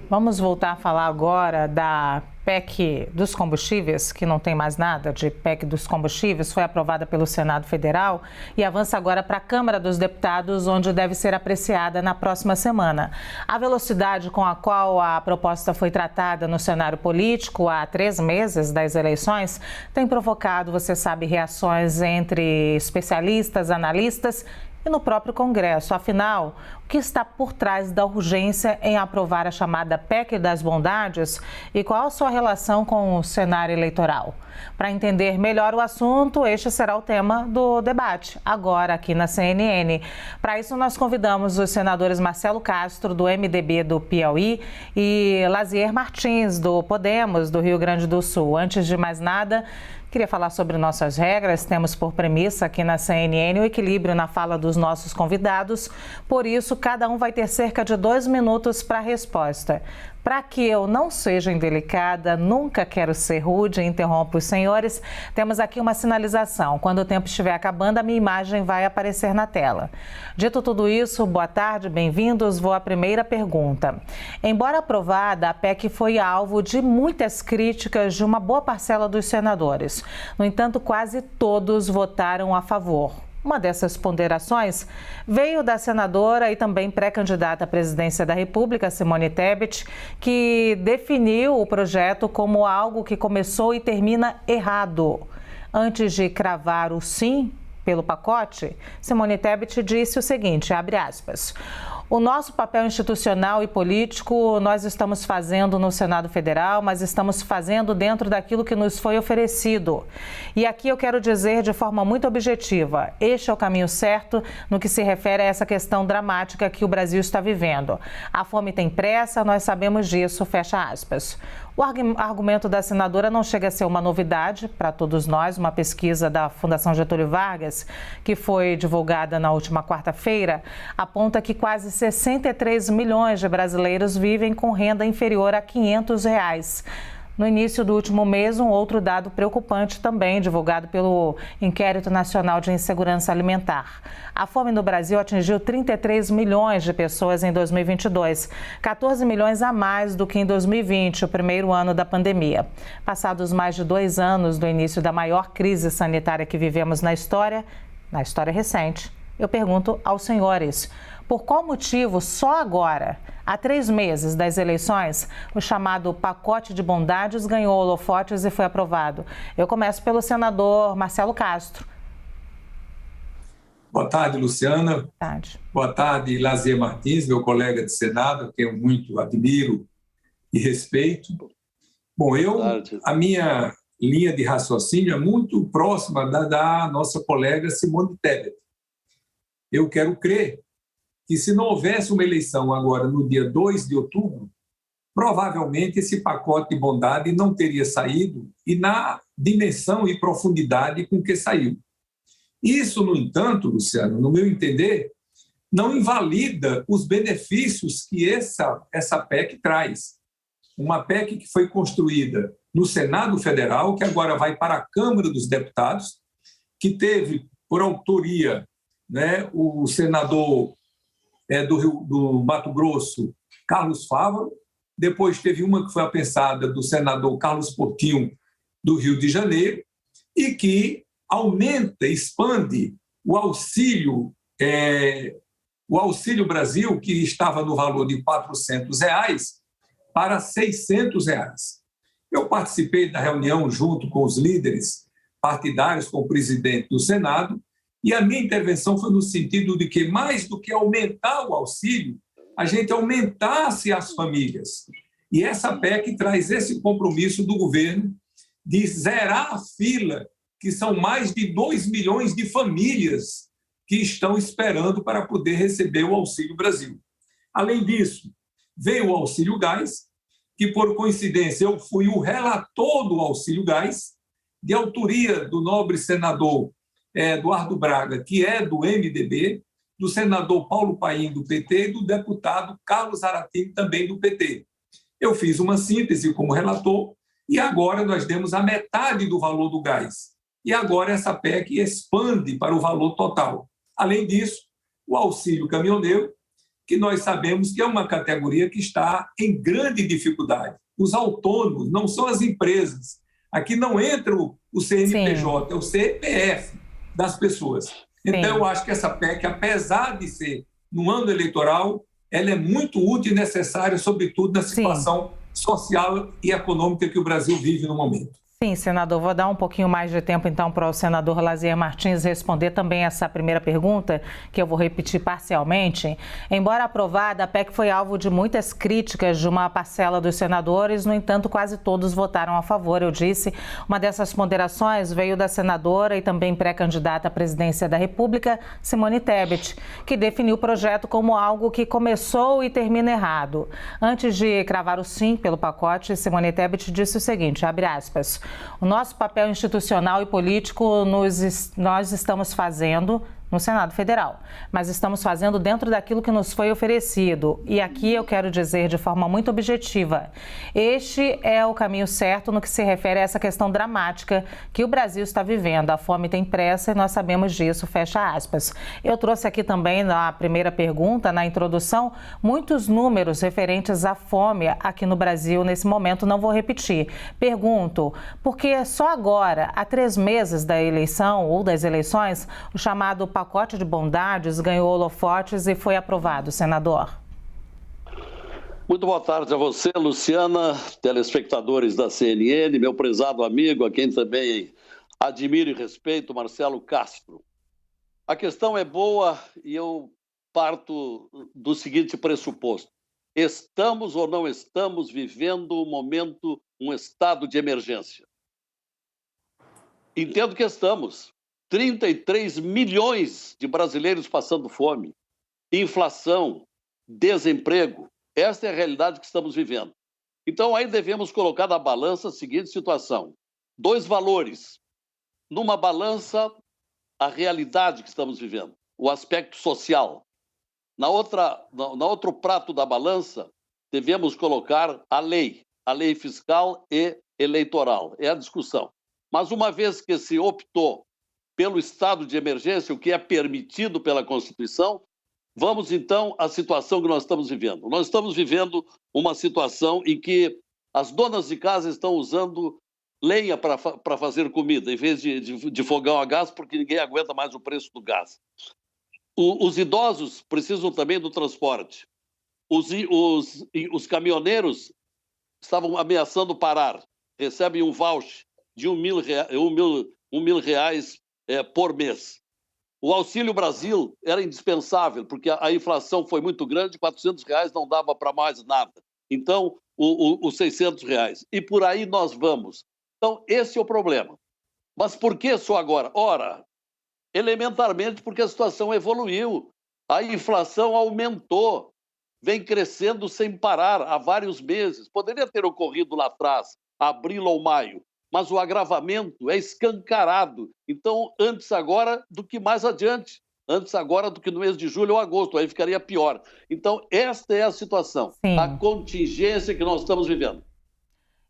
Vamos voltar a falar agora da PEC dos combustíveis, que não tem mais nada de PEC dos combustíveis, foi aprovada pelo Senado Federal e avança agora para a Câmara dos Deputados, onde deve ser apreciada na próxima semana. A velocidade com a qual a proposta foi tratada no cenário político há 3 meses das eleições tem provocado, você sabe, reações entre especialistas, analistas e no próprio Congresso. Afinal, o que está por trás da urgência em aprovar a chamada PEC das bondades e qual a sua relação com o cenário eleitoral? Para entender melhor o assunto, este será o tema do debate, agora aqui na CNN. Para isso, nós convidamos os senadores Marcelo Castro, do MDB do Piauí, e Lazier Martins, do Podemos, do Rio Grande do Sul. Antes de mais nada, queria falar sobre nossas regras. Temos por premissa aqui na CNN o equilíbrio na fala dos nossos convidados. Por isso, cada um vai ter cerca de 2 minutos para a resposta. Para que eu não seja indelicada, nunca quero ser rude, interrompo os senhores, temos aqui uma sinalização. Quando o tempo estiver acabando, a minha imagem vai aparecer na tela. Dito tudo isso, boa tarde, bem-vindos. Vou à primeira pergunta. Embora aprovada, a PEC foi alvo de muitas críticas de uma boa parcela dos senadores. No entanto, quase todos votaram a favor. Uma dessas ponderações veio da senadora e também pré-candidata à presidência da República, Simone Tebet, que definiu o projeto como algo que começou e termina errado. Antes de cravar o sim pelo pacote, Simone Tebet disse o seguinte, abre aspas: "O nosso papel institucional e político nós estamos fazendo no Senado Federal, mas estamos fazendo dentro daquilo que nos foi oferecido. E aqui eu quero dizer de forma muito objetiva, este é o caminho certo no que se refere a essa questão dramática que o Brasil está vivendo. A fome tem pressa, nós sabemos disso", fecha aspas. O argumento da senadora não chega a ser uma novidade para todos nós. Uma pesquisa da Fundação Getúlio Vargas, que foi divulgada na última quarta-feira, aponta que quase 63 milhões de brasileiros vivem com renda inferior a R$ 500. No início do último mês, um outro dado preocupante também, divulgado pelo Inquérito Nacional de Insegurança Alimentar. A fome no Brasil atingiu 33 milhões de pessoas em 2022, 14 milhões a mais do que em 2020, o primeiro ano da pandemia. Passados mais de 2 anos do início da maior crise sanitária que vivemos na história recente, eu pergunto aos senhores, por qual motivo só agora, há 3 meses das eleições, o chamado pacote de bondades ganhou holofotes e foi aprovado? Eu começo pelo senador Marcelo Castro. Boa tarde, Luciana. Boa tarde. Boa tarde, Lazier Martins, meu colega de Senado, que eu muito admiro e respeito. Bom, a minha linha de raciocínio é muito próxima da nossa colega Simone Tebet. Eu quero crer que se não houvesse uma eleição agora no dia 2 de outubro, provavelmente esse pacote de bondade não teria saído e na dimensão e profundidade com que saiu. Isso, no entanto, Luciano, no meu entender, não invalida os benefícios que essa PEC traz. Uma PEC que foi construída no Senado Federal, que agora vai para a Câmara dos Deputados, que teve por autoria, né, o senador do Mato Grosso, Carlos Fávaro, depois teve uma que foi a pensada do senador Carlos Portinho, do Rio de Janeiro, e que aumenta, expande o Auxílio Brasil, que estava no valor de R$ 400, para R$ 600. Eu participei da reunião junto com os líderes partidários, com o presidente do Senado, e a minha intervenção foi no sentido de que, mais do que aumentar o auxílio, a gente aumentasse as famílias. E essa PEC traz esse compromisso do governo de zerar a fila, que são mais de 2 milhões de famílias que estão esperando para poder receber o Auxílio Brasil. Além disso, veio o Auxílio Gás, que, por coincidência, eu fui o relator do Auxílio Gás, de autoria do nobre senador Eduardo Braga, que é do MDB, do senador Paulo Paim, do PT, e do deputado Carlos Zaratini, também do PT. Eu fiz uma síntese como relator e agora nós demos a metade do valor do gás. E agora essa PEC expande para o valor total. Além disso, o auxílio caminhoneiro, que nós sabemos que é uma categoria que está em grande dificuldade. Os autônomos, não são as empresas. Aqui não entra o CNPJ, é o CPF das pessoas. Então, eu acho que essa PEC, apesar de ser no ano eleitoral, ela é muito útil e necessária, sobretudo na situação social e econômica que o Brasil vive no momento. Sim, senador, vou dar um pouquinho mais de tempo, então, para o senador Lazier Martins responder também essa primeira pergunta, que eu vou repetir parcialmente. Embora aprovada, a PEC foi alvo de muitas críticas de uma parcela dos senadores, no entanto, quase todos votaram a favor, eu disse. Uma dessas ponderações veio da senadora e também pré-candidata à presidência da República, Simone Tebet, que definiu o projeto como algo que começou e termina errado. Antes de cravar o sim pelo pacote, Simone Tebet disse o seguinte, abre aspas, o nosso papel institucional e político nós estamos fazendo no Senado Federal, mas estamos fazendo dentro daquilo que nos foi oferecido. E aqui eu quero dizer de forma muito objetiva, este é o caminho certo no que se refere a essa questão dramática que o Brasil está vivendo. A fome tem pressa e nós sabemos disso, fecha aspas. Eu trouxe aqui também na primeira pergunta, na introdução, muitos números referentes à fome aqui no Brasil nesse momento, não vou repetir. Pergunto, porque só agora, há 3 meses da eleição ou das eleições, o chamado pacote de bondades ganhou holofotes e foi aprovado, senador. Muito boa tarde a você, Luciana, telespectadores da CNN, meu prezado amigo, a quem também admiro e respeito, Marcelo Castro. A questão é boa e eu parto do seguinte pressuposto. Estamos ou não estamos vivendo um momento, um estado de emergência? Entendo que estamos. 33 milhões de brasileiros passando fome, inflação, desemprego. Esta é a realidade que estamos vivendo. Então, aí devemos colocar na balança a seguinte situação. 2 valores. Numa balança, a realidade que estamos vivendo, o aspecto social. Na outro prato da balança, devemos colocar a lei fiscal e eleitoral. É a discussão. Mas uma vez que se optou pelo estado de emergência, o que é permitido pela Constituição, vamos então à situação que nós estamos vivendo. Nós estamos vivendo uma situação em que as donas de casa estão usando lenha para fazer comida, em vez de fogão a gás, porque ninguém aguenta mais o preço do gás. Os idosos precisam também do transporte. Os caminhoneiros estavam ameaçando parar, recebem um voucher de R$ 1.000 por mês. O Auxílio Brasil era indispensável, porque a inflação foi muito grande, R$400 não dava para mais nada. Então, os R$600. E por aí nós vamos. Então, esse é o problema. Mas por que só agora? Ora, elementarmente porque a situação evoluiu. A inflação aumentou, vem crescendo sem parar há vários meses. Poderia ter ocorrido lá atrás, abril ou maio, mas o agravamento é escancarado. Então, antes agora do que mais adiante. Antes agora do que no mês de julho ou agosto, aí ficaria pior. Então, esta é a situação, a contingência que nós estamos vivendo.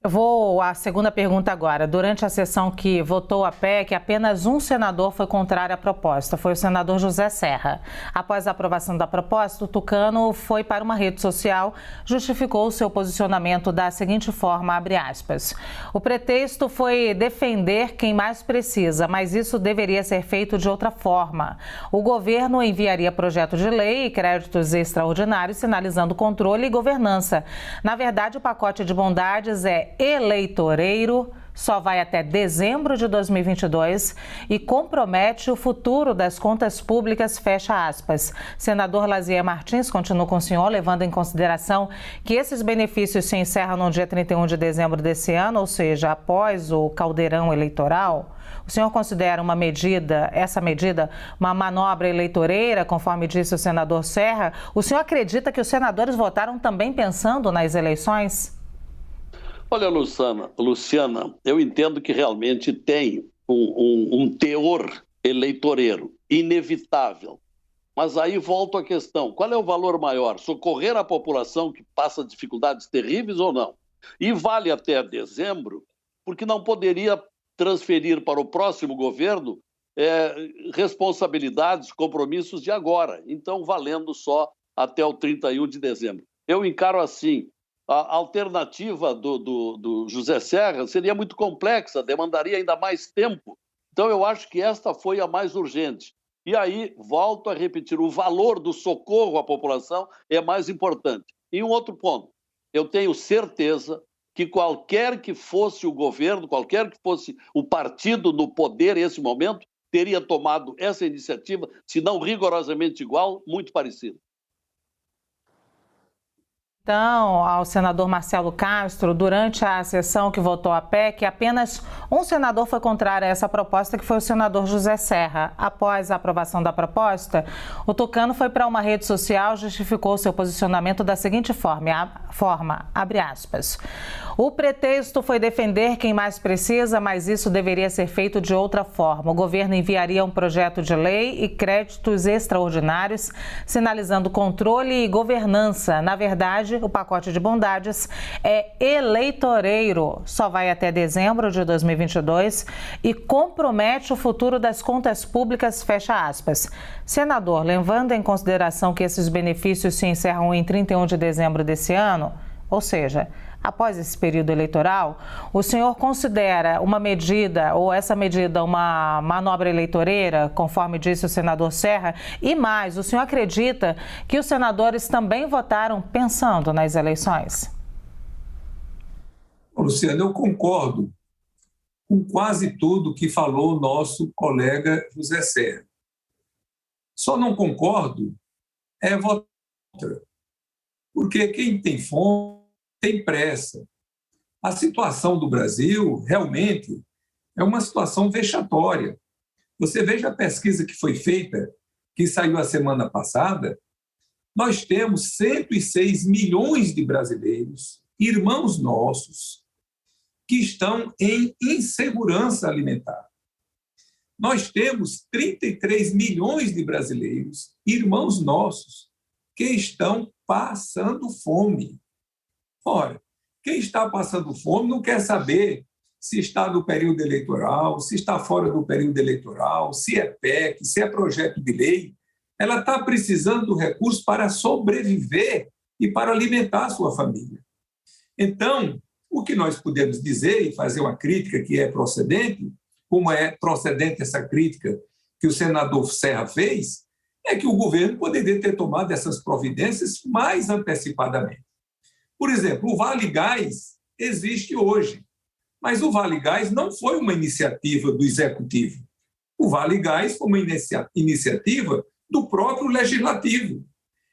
Eu vou à segunda pergunta agora. Durante a sessão que votou a PEC, apenas um senador foi contrário à proposta. Foi o senador José Serra. Após a aprovação da proposta, o tucano foi para uma rede social, justificou o seu posicionamento da seguinte forma, abre aspas. O pretexto foi defender quem mais precisa, mas isso deveria ser feito de outra forma. O governo enviaria projeto de lei e créditos extraordinários, sinalizando controle e governança. Na verdade, o pacote de bondades é eleitoreiro, só vai até dezembro de 2022 e compromete o futuro das contas públicas, fecha aspas. Senador Lazier Martins, continuo com o senhor, levando em consideração que esses benefícios se encerram no dia 31 de dezembro desse ano, ou seja, após o caldeirão eleitoral. O senhor considera essa medida, uma manobra eleitoreira, conforme disse o senador Serra? O senhor acredita que os senadores votaram também pensando nas eleições? Olha, Luciana, eu entendo que realmente tem um teor eleitoreiro inevitável. Mas aí volto à questão, qual é o valor maior? Socorrer a população que passa dificuldades terríveis ou não? E vale até dezembro, porque não poderia transferir para o próximo governo responsabilidades, compromissos de agora. Então, valendo só até o 31 de dezembro. Eu encaro assim, a alternativa do José Serra seria muito complexa, demandaria ainda mais tempo. Então, eu acho que esta foi a mais urgente. E aí, volto a repetir, o valor do socorro à população é mais importante. E um outro ponto, eu tenho certeza que qualquer que fosse o governo, qualquer que fosse o partido no poder nesse momento, teria tomado essa iniciativa, se não rigorosamente igual, muito parecida. Então, ao senador Marcelo Castro, durante a sessão que votou a PEC, apenas um senador foi contrário a essa proposta, que foi o senador José Serra. Após a aprovação da proposta, o tucano foi para uma rede social e justificou seu posicionamento da seguinte forma, abre aspas, o pretexto foi defender quem mais precisa, mas isso deveria ser feito de outra forma. O governo enviaria um projeto de lei e créditos extraordinários, sinalizando controle e governança. Na verdade, o pacote de bondades é eleitoreiro, só vai até dezembro de 2022 e compromete o futuro das contas públicas, fecha aspas. Senador, levando em consideração que esses benefícios se encerram em 31 de dezembro desse ano, ou seja, após esse período eleitoral, o senhor considera uma medida, ou essa medida, uma manobra eleitoreira, conforme disse o senador Serra? E mais, o senhor acredita que os senadores também votaram pensando nas eleições? Luciano, eu concordo com quase tudo que falou o nosso colega José Serra. Só não concordo votar contra, porque quem tem fome tem pressa. A situação do Brasil realmente é uma situação vexatória. Você veja a pesquisa que foi feita, que saiu a semana passada, nós temos 106 milhões de brasileiros, irmãos nossos, que estão em insegurança alimentar. Nós temos 33 milhões de brasileiros, irmãos nossos, que estão passando fome. Ora, quem está passando fome não quer saber se está no período eleitoral, se está fora do período eleitoral, se é PEC, se é projeto de lei. Ela está precisando do recurso para sobreviver e para alimentar a sua família. Então, o que nós podemos dizer e fazer uma crítica que é procedente, como é procedente essa crítica que o senador Serra fez, é que o governo poderia ter tomado essas providências mais antecipadamente. Por exemplo, o Vale Gás existe hoje, mas o Vale Gás não foi uma iniciativa do Executivo. O Vale Gás foi uma iniciativa do próprio Legislativo.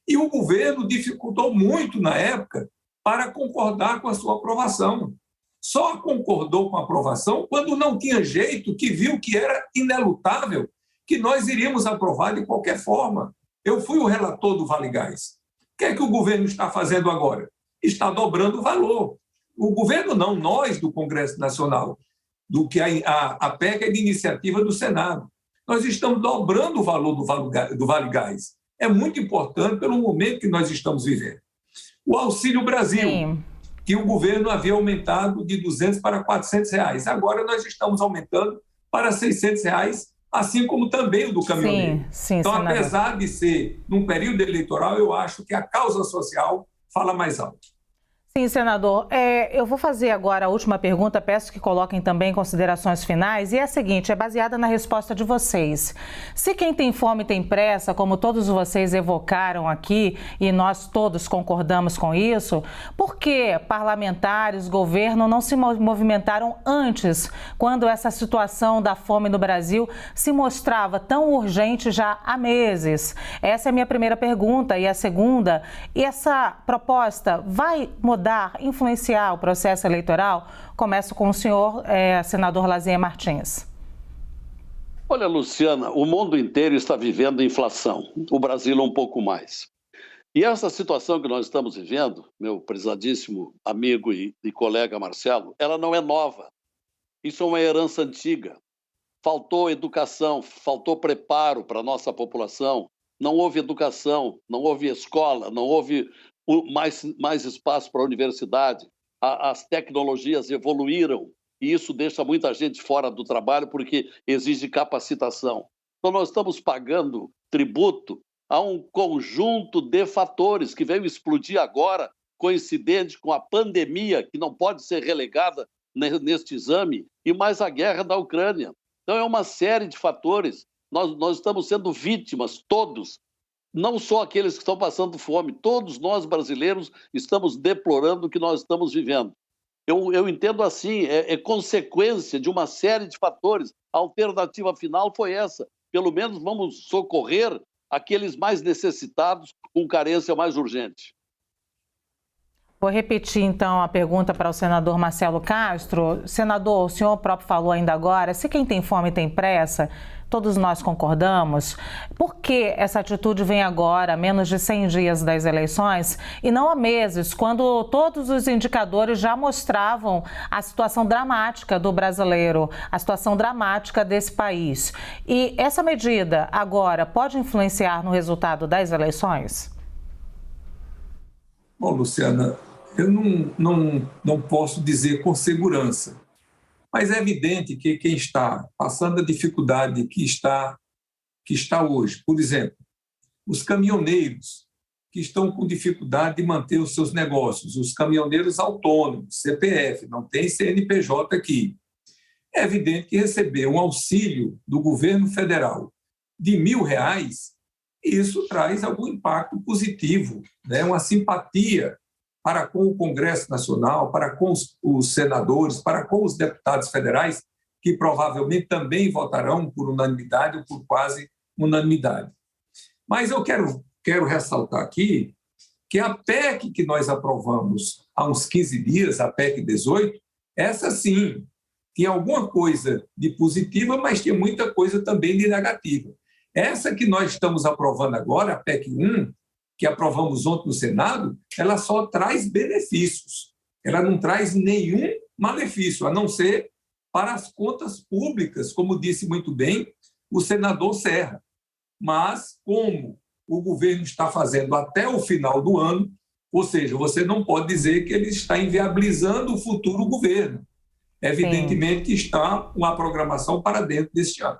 E o governo dificultou muito, na época, para concordar com a sua aprovação. Só concordou com a aprovação quando não tinha jeito, que viu que era inelutável, que nós iríamos aprovar de qualquer forma. Eu fui o relator do Vale Gás. O que é que o governo está fazendo agora? Está dobrando o valor. O governo não, nós do Congresso Nacional, do que a PEC é de iniciativa do Senado. Nós estamos dobrando o valor do Vale Gás. É muito importante pelo momento que nós estamos vivendo. O Auxílio Brasil, sim, que o governo havia aumentado de R$200 para R$400. Agora nós estamos aumentando para R$600, assim como também o do caminhoneiro. Sim, então, senador, apesar de ser num período eleitoral, eu acho que a causa social fala mais alto. Sim, senador. Eu vou fazer agora a última pergunta, peço que coloquem também considerações finais, e é a seguinte, é baseada na resposta de vocês. Se quem tem fome tem pressa, como todos vocês evocaram aqui, e nós todos concordamos com isso, por que parlamentares, governo não se movimentaram antes, quando essa situação da fome no Brasil se mostrava tão urgente já há meses? Essa é a minha primeira pergunta. E a segunda, essa proposta vai mudar, influenciar o processo eleitoral? Começo com o senhor, senador Lazier Martins. Olha, Luciana, o mundo inteiro está vivendo inflação, o Brasil um pouco mais. E essa situação que nós estamos vivendo, meu prezadíssimo amigo e colega Marcelo, ela não é nova. Isso é uma herança antiga. Faltou educação, faltou preparo para a nossa população, não houve educação, não houve escola, não houve mais espaço para a universidade, as tecnologias evoluíram e isso deixa muita gente fora do trabalho porque exige capacitação. Então nós estamos pagando tributo há um conjunto de fatores que veio explodir agora, coincidente com a pandemia, que não pode ser relegada neste exame, e mais a guerra da Ucrânia. Então, é uma série de fatores. Nós estamos sendo vítimas, todos, não só aqueles que estão passando fome, todos nós brasileiros estamos deplorando o que nós estamos vivendo. Eu entendo assim, é consequência de uma série de fatores. A alternativa final foi essa. Pelo menos vamos socorrer aqueles mais necessitados com carência mais urgente. Vou repetir, então, a pergunta para o senador Marcelo Castro. Senador, o senhor próprio falou ainda agora, se quem tem fome tem pressa, todos nós concordamos. Por que essa atitude vem agora, a menos de 100 dias das eleições, e não há meses, quando todos os indicadores já mostravam a situação dramática do brasileiro, a situação dramática desse país? E essa medida agora pode influenciar no resultado das eleições? Bom, Luciana, eu não posso dizer com segurança, mas é evidente que quem está passando a dificuldade que está hoje, por exemplo, os caminhoneiros que estão com dificuldade de manter os seus negócios, os caminhoneiros autônomos, CPF, não tem CNPJ aqui. É evidente que receber um auxílio do governo federal de R$1.000, isso traz algum impacto positivo, né? Uma simpatia para com o Congresso Nacional, para com os senadores, para com os deputados federais, que provavelmente também votarão por unanimidade ou por quase unanimidade. Mas eu quero ressaltar aqui que a PEC que nós aprovamos há uns 15 dias, a PEC 18, essa sim, tinha alguma coisa de positiva, mas tinha muita coisa também de negativa. Essa que nós estamos aprovando agora, a PEC 1, que aprovamos ontem no Senado, ela só traz benefícios. Ela não traz nenhum malefício, a não ser para as contas públicas, como disse muito bem o senador Serra. Mas, como o governo está fazendo até o final do ano, ou seja, você não pode dizer que ele está inviabilizando o futuro governo. Evidentemente que está uma programação para dentro deste ano.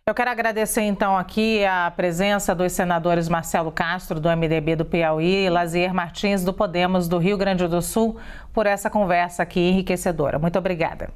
Eu quero agradecer, então, aqui a presença dos senadores Marcelo Castro, do MDB do Piauí, e Lazier Martins, do Podemos, do Rio Grande do Sul, por essa conversa aqui enriquecedora. Muito obrigada.